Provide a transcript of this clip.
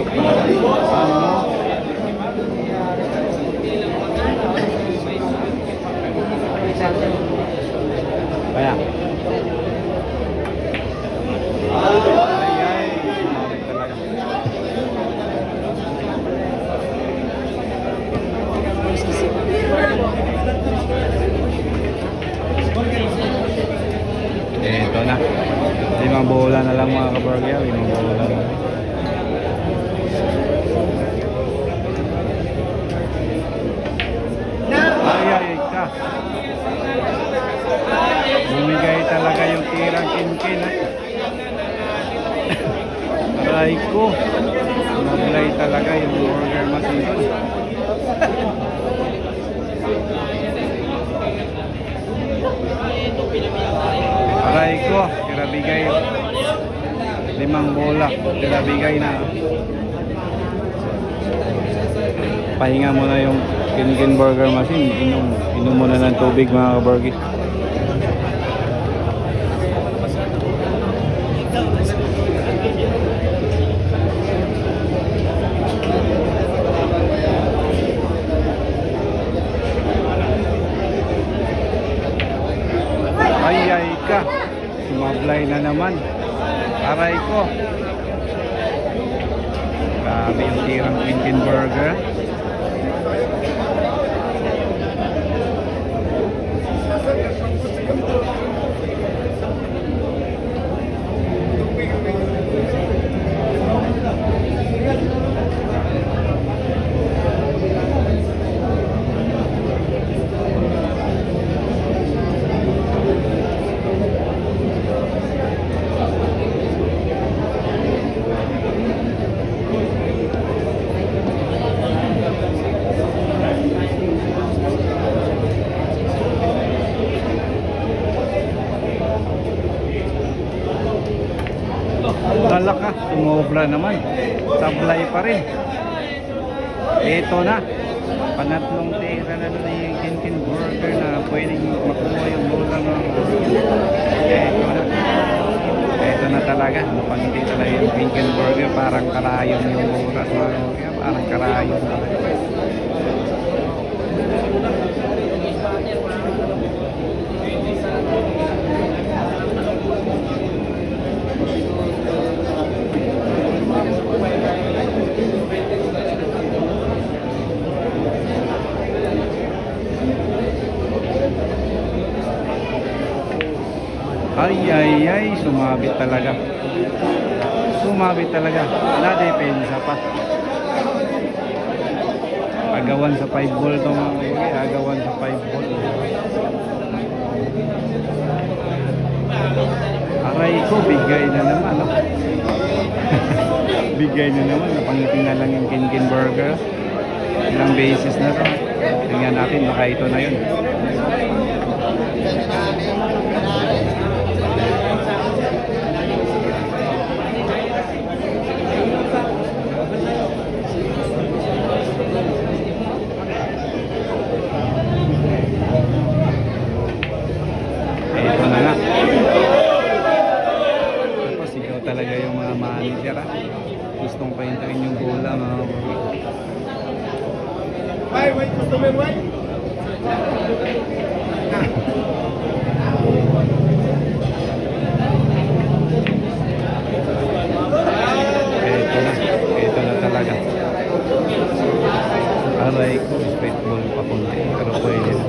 Pasok talaga. Kaya. Ay, sumabit talaga. Ito na. 5 bola na lang mga kabargya. 5 bola na lang. Ay, ka. Bumigay talaga yung tirang kinkin. Aray ko. Maglay talaga yung burger machine doon. Aray ko. Tirabigay. 5 bola. Tirabigay na. Pahinga mo na yung kinkin burger machine. Inom mo na ng tubig mga kaburgi. Ay ka. Sumablay na naman. Aray ko. Grabe yung tirang kinkin burger. Dala ka, sumobra naman. Sablay pa rin. Ito na. Panatlong tira na doon yung kinkin burger na pwedeng makuha yung bola ng ito na. Ito na talaga. Mukhang hindi talaga yung kinkin burger. Parang karayon yung bola. Parang karayon. Ay, sumabit talaga. Sumabit talaga. Na-depensa pa. Agawan sa 5 ball itong agawan sa 5 ball. Aray ko, bigay na naman. No? Bigay na naman. Napangiti na lang yung kinkin burger. Ilang beses na to. Tingnan natin, baka ito na yun. Ito na nga. Tapos ikaw talaga yung mga manager. Gustong paintayin yung bola mga wait, gusto mo yung wait? Ito na talaga. Aray ko, straight ball pa kunti. Pero pwede na.